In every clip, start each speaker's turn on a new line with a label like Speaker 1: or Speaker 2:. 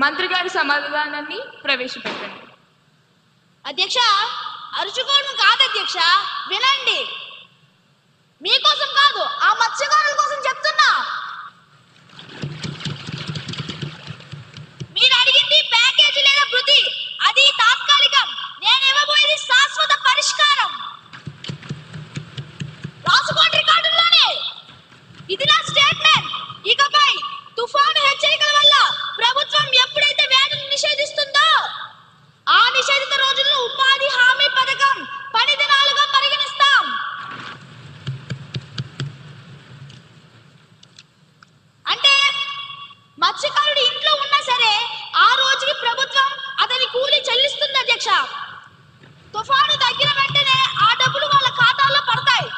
Speaker 1: మంత్రి గారి సమాధానాన్ని ప్రవేశపెట్టండి.
Speaker 2: అధ్యక్ష, అరుచుకోవడం కాదు అధ్యక్ష, వినండి. మీకోసం కాదు, ఆ మత్స్యకారుల కోసం చెప్తున్నా. మీరు అడిగింది ప్యాకేజీ లేదా వృద్ధి, అది తాత్కాలికం. నేను ఇవ్వబోయేది శాశ్వత పరిష్కారం. రాసుకోండి రికార్డుల్లోనే. ఇది నా స్టేట్మెంట్. ఇకపై తుఫాను హెచ్చరికల వల్ల ప్రభుత్వం ఎప్పుడైతే వ్యాధులను నిషేధిస్తుందో ఆ నిషేధిత రోజుల్లో ఉపాధి హామీ పథకం 10 దినాలుగా పరిగణిస్తాం. అంటే మత్స్యకారుడు ఇంట్లో ఉన్నా సరే ఆ రోజుకి ప్రభుత్వం అతని కూలి చెల్లిస్తుంది అధ్యక్ష. తుఫాను తగ్గిన వెంటనే ఆ డబ్బులు వాళ్ళ ఖాతాల్లో పడతాయి.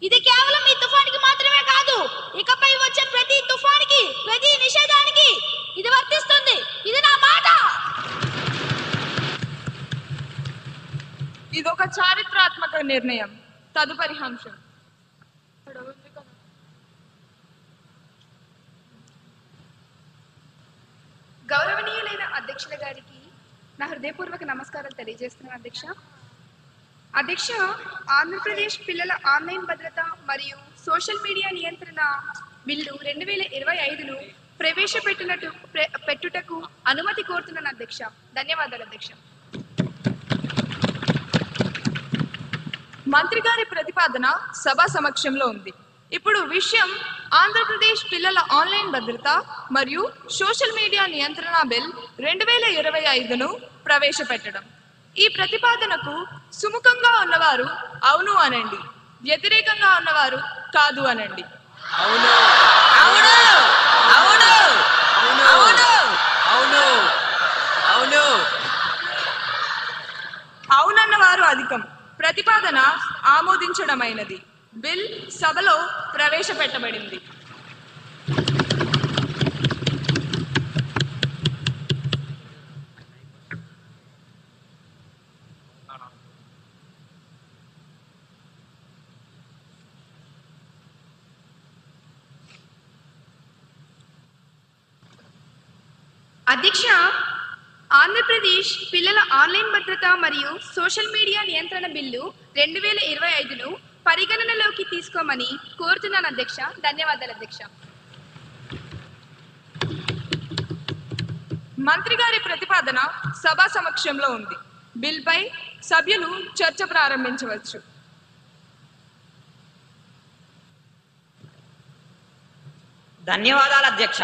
Speaker 2: ఇది కేవలం ఈ తుఫానికి మాత్రమే కాదు, ఇకపై వచ్చే ప్రతి తుఫానికి, ప్రతి నిషేధానికి ఇది వర్తిస్తుంది. ఇది నా మాట.
Speaker 1: ఇదొక చారిత్రాత్మక నిర్ణయం. తదుపరి అంశం.
Speaker 3: గౌరవనీయులైన అధ్యక్షుల గారికి నా హృదయపూర్వక నమస్కారాలు తెలియజేస్తున్నాను అధ్యక్ష. అధ్యక్ష, ఆంధ్రప్రదేశ్ పిల్లల ఆన్లైన్ భద్రత మరియు సోషల్ మీడియా నియంత్రణ బిల్లు 2025ను ప్రవేశపెట్టుటకు అనుమతి కోరుతున్నాను అధ్యక్ష. ధన్యవాదాలు అధ్యక్ష.
Speaker 1: మంత్రి గారి ప్రతిపాదన సభ సమక్షంలో ఉంది. ఇప్పుడు విషయం ఆంధ్రప్రదేశ్ పిల్లల ఆన్లైన్ భద్రత మరియు సోషల్ మీడియా నియంత్రణ బిల్ 2025ను ప్రవేశపెట్టడం. ఈ ప్రతిపాదనకు సుముఖంగా ఉన్నవారు అవును అనండి, వ్యతిరేకంగా ఉన్నవారు కాదు అనండి.
Speaker 4: అవును అవును అవును అవును అవును అవును
Speaker 1: అవునన్న వారు అధికం. ప్రతిపాదన ఆమోదించడమైనది. బిల్ సభలో ప్రవేశపెట్టబడింది.
Speaker 3: అధ్యక్ష, ఆంధ్రప్రదేశ్ పిల్లల ఆన్లైన్ భద్రత మరియు సోషల్ మీడియా నియంత్రణ బిల్లు 2025ను పరిగణనలోకి తీసుకోమని కోరుతున్నాను అధ్యక్ష. ధన్యవాదాలు అధ్యక్ష.
Speaker 1: మంత్రి గారి ప్రతిపాదన సభ సమక్షంలో ఉంది. బిల్ పై సభ్యులు చర్చ ప్రారంభించవచ్చు.
Speaker 4: ధన్యవాదాలు అధ్యక్ష.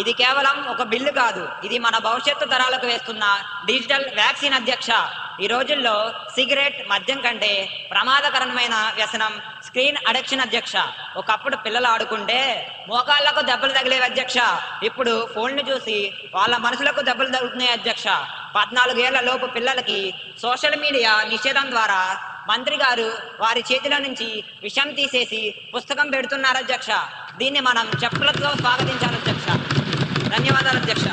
Speaker 4: ఇది కేవలం ఒక బిల్లు కాదు, ఇది మన భవిష్యత్తు తరాలకు వేస్తున్న డిజిటల్ వ్యాక్సిన్ అధ్యక్ష. ఈ రోజుల్లో సిగరెట్, మద్యం కంటే ప్రమాదకరమైన వ్యసనం స్క్రీన్ అడిక్షన్ అధ్యక్ష. ఒకప్పుడు పిల్లలు ఆడుకుంటే మోకాళ్లకు దెబ్బలు తగిలేవి అధ్యక్ష. ఇప్పుడు ఫోన్లు చూసి వాళ్ళ మనసులకు దెబ్బలు తగులుతున్నాయి అధ్యక్ష. 14 ఏళ్ల లోపు పిల్లలకి సోషల్ మీడియా నిషేధం ద్వారా మంత్రి గారు వారి చేతిలో నుంచి విషం తీసేసి పుస్తకం పెడుతున్నారు అధ్యక్ష. దీన్ని మనం చెప్పులతో స్వాగతించాలి అధ్యక్ష. ధన్యవాదాలు అధ్యక్ష.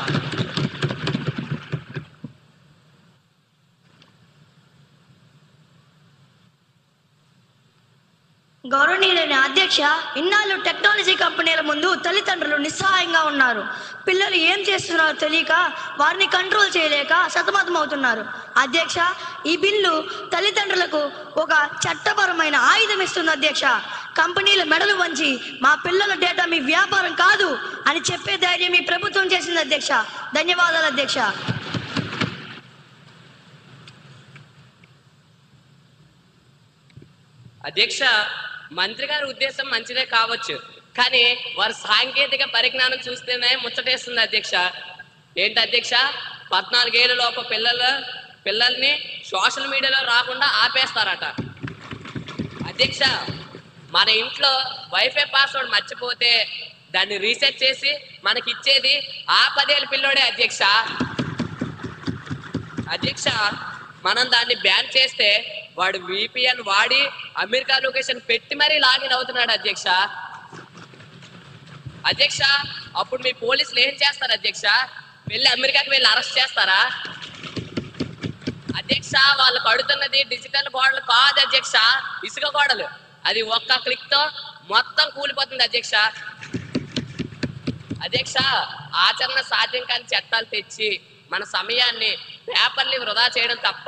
Speaker 2: గౌరవనీయులైన అధ్యక్ష, ఇన్నాళ్ళు టెక్నాలజీ కంపెనీల ముందు తల్లిదండ్రులు నిస్సహాయంగా ఉన్నారు. పిల్లలు ఏం చేస్తున్నారో తెలియక వారిని కంట్రోల్ చేయలేక సతమతమవుతున్నారు. అధ్యక్ష, ఈ బిల్లు తల్లిదండ్రులకు ఒక చట్టపరమైన ఆయుధం ఇస్తుంది అధ్యక్ష. కంపెనీల మెడలు వంచి మా పిల్లల డేటా మీ వ్యాపారం కాదు అని చెప్పే ధైర్యం ఈ ప్రభుత్వం చేసింది అధ్యక్ష. ధన్యవాదాలు అధ్యక్ష.
Speaker 5: అధ్యక్ష, మంత్రి గారి ఉద్దేశం మంచిదే కావచ్చు, కానీ వారి సాంకేతిక పరిజ్ఞానం చూస్తేనే ముచ్చటేస్తుంది అధ్యక్ష. ఏంటి అధ్యక్ష, 14 ఏళ్ళ లోపు పిల్లల్ని సోషల్ మీడియాలో రాకుండా ఆపేస్తారట. అధ్యక్ష, మన ఇంట్లో వైఫై పాస్వర్డ్ మర్చిపోతే దాన్ని రీసెట్ చేసి మనకి ఇచ్చేది ఆ 10 ఏళ్ళ పిల్లోడే అధ్యక్ష. అధ్యక్ష, మనం దాన్ని బ్యాన్ చేస్తే వాడు VPN వాడి అమెరికా లొకేషన్ పెట్టి మరీ లాగిన్ అవుతున్నాడు అధ్యక్ష. అధ్యక్ష, అప్పుడు మీ పోలీసులు ఏం చేస్తారు అధ్యక్ష? వెళ్ళి అమెరికాకి వెళ్ళి అరెస్ట్ చేస్తారా? అధ్యక్ష, వాళ్ళు కడుతున్నది డిజిటల్ గోడలు కాదు అధ్యక్ష, ఇసుక గోడలు. అది ఒక్క క్లిక్ తో మొత్తం కూలిపోతుంది అధ్యక్ష. అధ్యక్ష, ఆచరణ సాధ్యం కాని చట్టాలు తెచ్చి మన సమయాన్ని పేపర్లు వృధా చేయడం తప్ప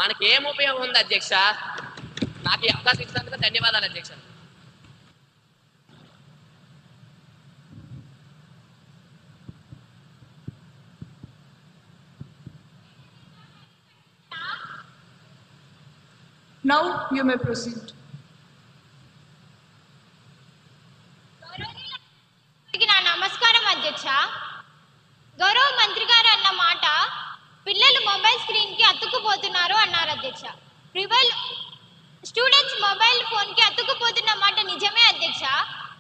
Speaker 5: మనకి ఏం ఉపయోగం ఉంది అధ్యక్ష? నాకు ఈ అవకాశం ఇచ్చినందుకు ధన్యవాదాలు అధ్యక్ష.
Speaker 1: Now you may proceed.
Speaker 6: నా నమస్కారం అధ్యక్ష. గౌరవ మంత్రి గారు అన్న మాట, పిల్లలు మొబైల్ స్క్రీన్ కి అతుక్కుపోతున్నారు అన్నారు అధ్యక్ష. స్టూడెంట్స్ మొబైల్ ఫోన్ కి అతుక్కుపోతున్న మాట నిజమే అధ్యక్ష.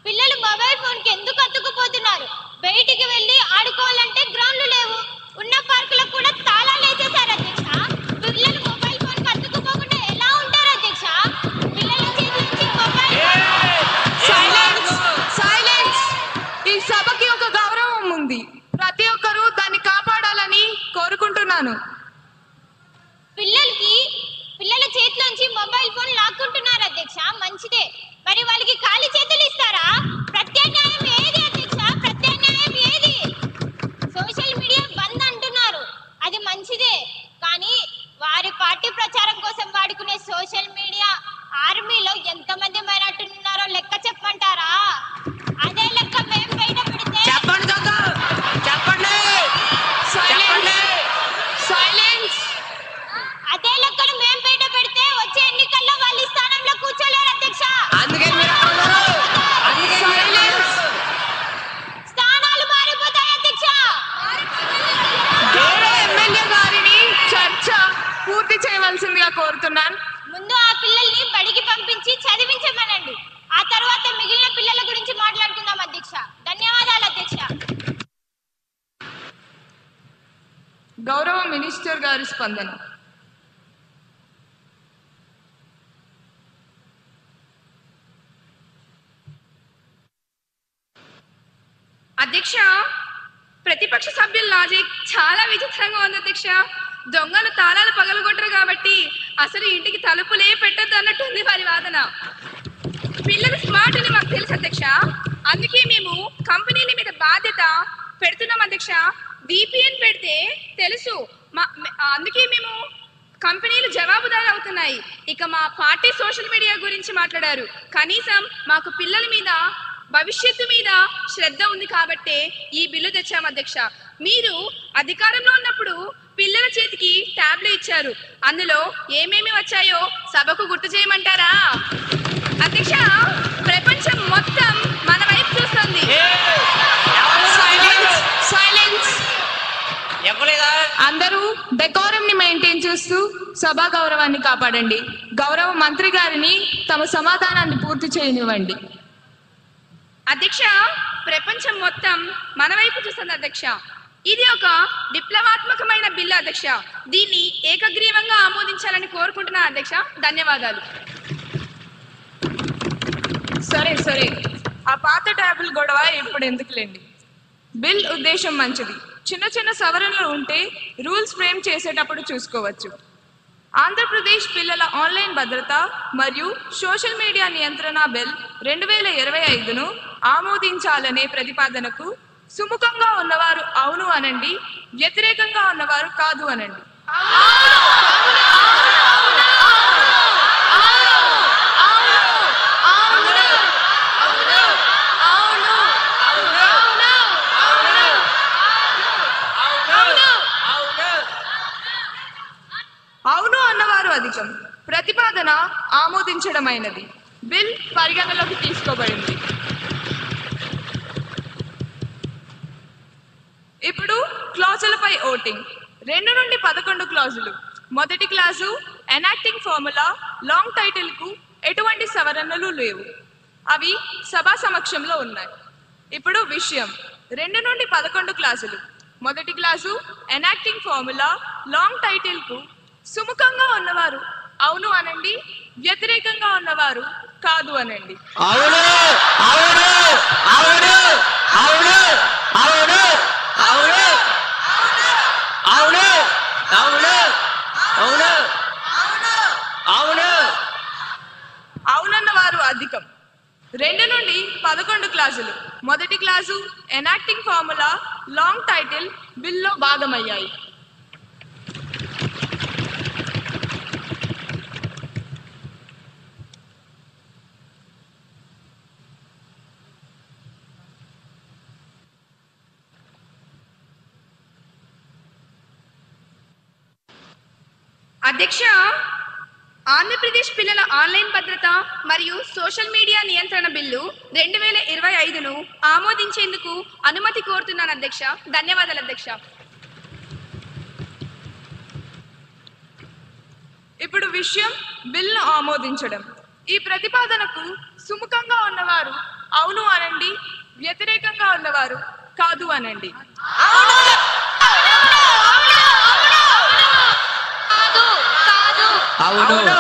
Speaker 6: పిల్లలు మొబైల్ ఫోన్ కి ఎందుకు అతుక్కుపోతున్నారు? బయటికి వెళ్ళి ఆడుకోవాలంటే గ్రౌండ్లు లేవు, ఉన్న పార్కులకు కూడా తాళాలు వేసేశారు అధ్యక్ష. పిల్లలు మొబైల్ ఫోన్ కి అతుక్కుపోకుండా ఎలా ఉంటారు అధ్యక్ష? పిల్లల చేతి నుంచి మొబైల్
Speaker 1: సైలెన్స్. ఈ సభకి ఒక గౌరవం ఉంది, ప్రతి ఒక్కరూ దాన్ని కాపాడాలని కోరుకుంటున్నాను.
Speaker 6: పిల్లల చేతిలోంచి మొబైల్ ఫోన్ లాక్కుంటున్నారు అధ్యక్ష. మంచిదే, మరి వాళ్ళకి ఖాళీ చేతులు ఇస్తారా? ప్రత్యామ్నాయం ఏది అధ్యక్ష? ప్రత్యామ్నాయం ఏది? సోషల్ మీడియా బంద్ అంటున్నారు, అది మంచిదే. కానీ వారి పార్టీ ప్రచారం కోసం వాడుకునే సోషల్ మీడియా ఆర్మీలో ఎంతమంది మైనార్టీలు ఉన్నారో లెక్క చెప్పమంటారా? అదే లెక్క మేము బయట పెడితే అదే లెక్కలు మేము బయట పెడితే వచ్చే ఎన్నికల్లో వాళ్ళ స్థానంలో కూర్చోలేరు అధ్యక్ష. స్థానాలు మారిపోతాయి అధ్యక్ష.
Speaker 1: ఎమ్మెల్యే గారిని చర్చ పూర్తి చేయవలసిందిగా కోరుతున్నాను.
Speaker 6: ముందు ఆ పిల్లల్ని బడికి పంపించి చదివించమనండి, ఆ తర్వాత మిగిలిన పిల్లల గురించి మాట్లాడుకుందాం అధ్యక్ష. ధన్యవాదాలు అధ్యక్ష.
Speaker 1: గౌరవ మినిస్టర్ గారి స్పందన.
Speaker 3: అధ్యక్ష, ప్రతిపక్ష సభ్యుల లాజిక్ చాలా విచిత్రంగా ఉంది అధ్యక్ష. దొంగలు తాళాలు పగలగొట్టరు కాబట్టి అసలు ఇంటికి తలుపులే పెట్టద్దు అన్నట్టుంది వారి వాదన. పిల్లలు స్మార్ట్ అని మాకు తెలుసు అధ్యక్ష, అందుకే మేము కంపెనీల మీద బాధ్యత పెడుతున్నాం అధ్యక్ష. విపిఎన్ పెడితే తెలుసు, అందుకే మేము కంపెనీలు జవాబుదారు అవుతున్నాయి. ఇక మా పార్టీ సోషల్ మీడియా గురించి మాట్లాడారు. కనీసం మాకు పిల్లల మీద, భవిష్యత్తు మీద శ్రద్ధ ఉంది కాబట్టే ఈ బిల్లు తెచ్చాం అధ్యక్ష. మీరు అధికారంలో ఉన్నప్పుడు పిల్లల చేతికి ట్యాబ్లు ఇచ్చారు, అందులో ఏమేమి వచ్చాయో సభకు గుర్తు చేయమంటారా? అధ్యక్ష, ప్రపంచం మొత్తం మన వైపు చూస్తుంది.
Speaker 1: అందరూ డెకోరం ని మెయింటైన్ చేస్తూ సభా గౌరవాన్ని కాపాడండి. గౌరవ మంత్రి గారిని తమ సమాధానాన్ని పూర్తి చేయనివ్వండి.
Speaker 3: అధ్యక్ష, ప్రపంచం మొత్తం మన వైపు చూస్తుంది అధ్యక్ష. ఇది ఒక విప్లవాత్మకమైన బిల్లు అధ్యక్ష. దీన్ని ఏకగ్రీవంగా ఆమోదించాలని కోరుకుంటున్నా అధ్యక్ష. ధన్యవాదాలు.
Speaker 1: సరే, ఆ పాత ట్యాబుల్ గొడవ ఇప్పుడు ఎందుకులేండి. బిల్ ఉద్దేశం మంచిది, చిన్న చిన్న సవరణలు ఉంటే రూల్స్ ఫ్రేమ్ చేసేటప్పుడు చూసుకోవచ్చు. ఆంధ్రప్రదేశ్ పిల్లల ఆన్లైన్ భద్రత మరియు సోషల్ మీడియా నియంత్రణ బిల్ 2025ను ఆమోదించాలనే ప్రతిపాదనకు సుముఖంగా ఉన్నవారు అవును అనండి, వ్యతిరేకంగా ఉన్నవారు కాదు అనండి. అవును అన్నవారు అధికం. ప్రతిపాదన ఆమోదించడమైనది. బిల్ పరిగణలోకి తీసుకోబడింది. ఇప్పుడు క్లాజులపై ఓటింగ్. 2 నుండి 11 క్లాజులు. మొదటి clause enacting formula long title కు ఎటువంటి సవరణలు లేవు, అవి సభా సమక్షంలో ఉన్నాయి. ఇప్పుడు విషయం. 2 నుండి 11 క్లాజులు. మొదటి clause enacting formula long title కు సుముఖంగా ఉన్నవారు అవును అనండి, వ్యతిరేకంగా ఉన్నవారు కాదు అనండి.
Speaker 7: అవును అవును అవును అవును అవును అవును అవును అవును అవును అవును
Speaker 1: అవునన్న వారు అధికం. 2 నుండి 11 క్లాసులు. మొదటి class enacting formula long title బిల్లో భాగమయ్యాయి.
Speaker 3: అధ్యక్ష, ఆంధ్రప్రదేశ్ పిల్లల ఆన్లైన్ భద్రత మరియు సోషల్ మీడియా నియంత్రణ బిల్లు 2025ను ఆమోదించేందుకు అనుమతి కోరుతున్నాను అధ్యక్ష. ధన్యవాదాలు అధ్యక్ష.
Speaker 1: ఇప్పుడు విషయం బిల్లును ఆమోదించడం. ఈ ప్రతిపాదనకు సుముఖంగా ఉన్నవారు అవును అనండి, వ్యతిరేకంగా ఉన్నవారు కాదు అనండి.
Speaker 7: అవును.